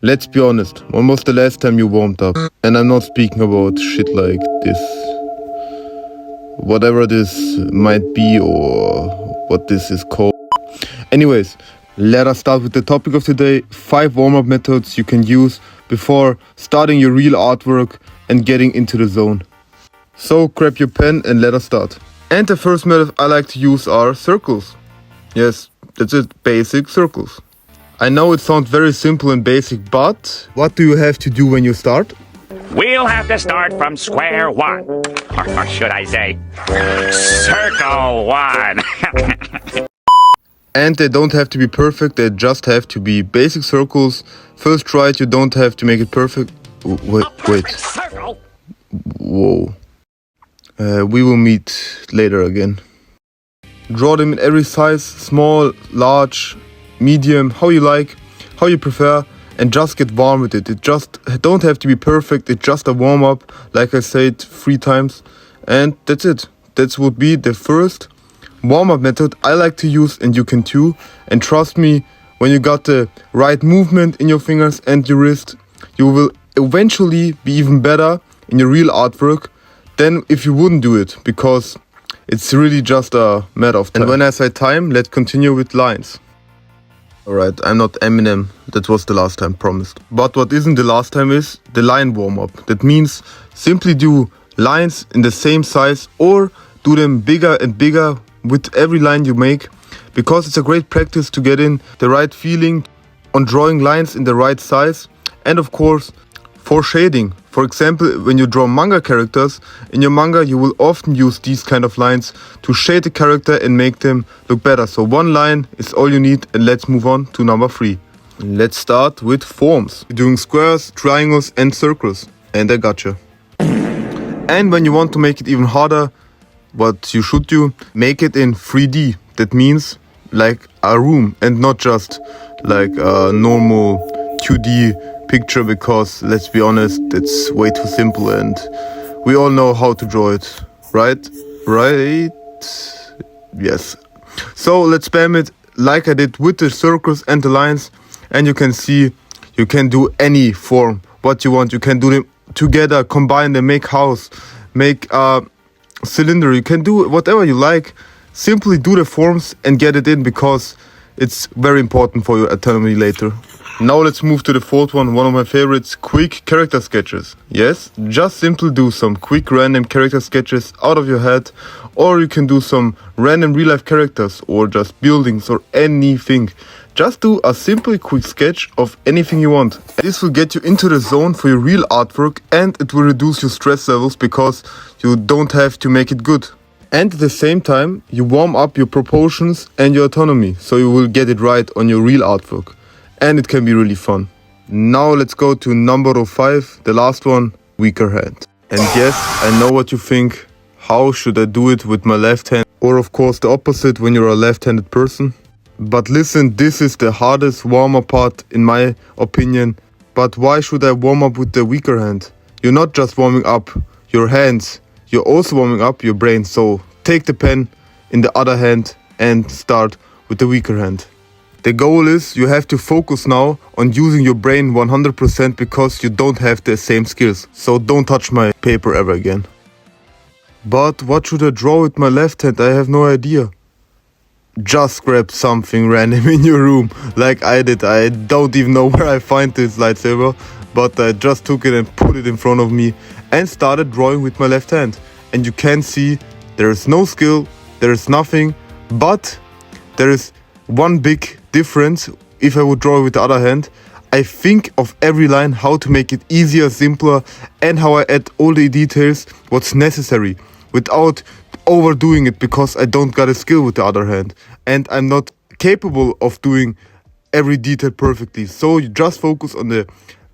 Let's be honest, when was the last time you warmed up? And I'm not speaking about shit like this. Whatever this might be or what this is called. Anyways, let us start with the topic of today. 5 warm-up methods you can use before starting your real artwork and getting into the zone. So grab your pen and let us start. And the first method I like to use are circles. Yes, that's it, basic circles. I know it sounds very simple and basic, but what do you have to do when you start? We'll have to start from square one. Or should I say, circle one. And they don't have to be perfect, they just have to be basic circles. First try it, you don't have to make it perfect. Wait. Circle? Whoa. We will meet later again. Draw them in every size, small, large, medium, how you like, how you prefer, and just get warm with it. It just don't have to be perfect, it's just a warm-up, like I said 3 times, and that's it. That would be the first warm-up method I like to use, and you can too. And trust me, when you got the right movement in your fingers and your wrist, you will eventually be even better in your real artwork than if you wouldn't do it, because it's really just a matter of time. And when I say time, let's continue with lines. Alright, I'm not Eminem, that was the last time, promised. But what isn't the last time is the line warm-up. That means simply do lines in the same size or do them bigger and bigger with every line you make, because it's a great practice to get in the right feeling on drawing lines in the right size. And of course, for shading. For example, when you draw manga characters, in your manga you will often use these kind of lines to shade the character and make them look better. So 1 line is all you need, and let's move on to number 3. Let's start with forms. You're doing squares, triangles and circles. And I gotcha. And when you want to make it even harder, what you should do, make it in 3D. That means like a room and not just like a normal 2D picture, because let's be honest, it's way too simple and we all know how to draw it, right? Yes. So let's spam it like I did with the circles and the lines, and you can see you can do any form what you want. You can do them together, combine them, make house, make a cylinder, you can do whatever you like. Simply do the forms and get it in, because it's very important for your autonomy later. Now let's move to the 4th one of my favorites, quick character sketches. Yes, just simply do some quick random character sketches out of your head, or you can do some random real life characters or just buildings or anything. Just do a simple quick sketch of anything you want. This will get you into the zone for your real artwork, and it will reduce your stress levels because you don't have to make it good. And at the same time, you warm up your proportions and your autonomy, so you will get it right on your real artwork. And it can be really fun. Now let's go to number 5, the last one, weaker hand. And yes, I know what you think. How should I do it with my left hand? Or of course the opposite when you're a left-handed person. But listen, this is the hardest warm-up part in my opinion. But why should I warm up with the weaker hand? You're not just warming up your hands, you're also warming up your brain. So take the pen in the other hand and start with the weaker hand. The goal is you have to focus now on using your brain 100%, because you don't have the same skills. So don't touch my paper ever again. But what should I draw with my left hand? I have no idea. Just grab something random in your room like I did. I don't even know where I find this lightsaber, but I just took it and put it in front of me and started drawing with my left hand. And you can see there is no skill, there is nothing, but there is one big difference. If I would draw with the other hand, I think of every line how to make it easier, simpler, and how I add all the details what's necessary without overdoing it, because I don't got a skill with the other hand and I'm not capable of doing every detail perfectly. So you just focus on the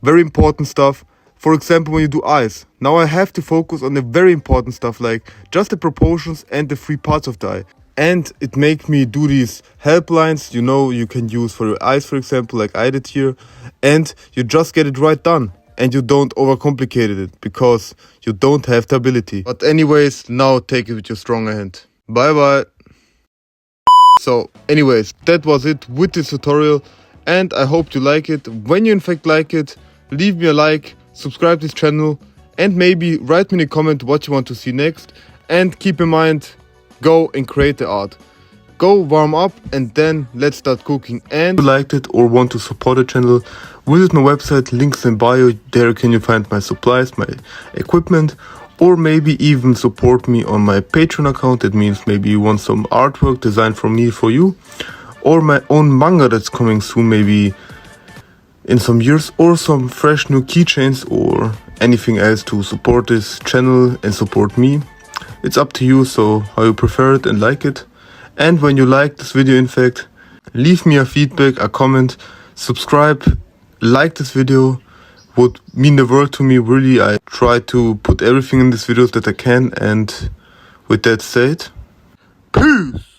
very important stuff. For example, when you do eyes, now I have to focus on the very important stuff, like just the proportions and the 3 parts of the eye. And it makes me do these help lines, you know, you can use for your eyes, for example, like I did here. And you just get it right done. And you don't overcomplicate it, because you don't have the ability. But anyways, now take it with your stronger hand. Bye bye. So anyways, that was it with this tutorial. and I hope you like it. When you in fact like it, leave me a like, subscribe to this channel, and maybe write me in a comment what you want to see next. And keep in mind, go and create the art. Go warm up and then let's start cooking. And if you liked it or want to support the channel, visit my website, links in bio. There can you find my supplies, my equipment, or maybe even support me on my Patreon account. That means maybe you want some artwork designed from me for you, or my own manga that's coming soon, maybe in some years, or some fresh new keychains or anything else to support this channel and support me. It's up to you, so how you prefer it and like it. And when you like this video, in fact, leave me a feedback, a comment, subscribe, like this video, would mean the world to me. Really, I try to put everything in these videos that I can. And with that said, peace!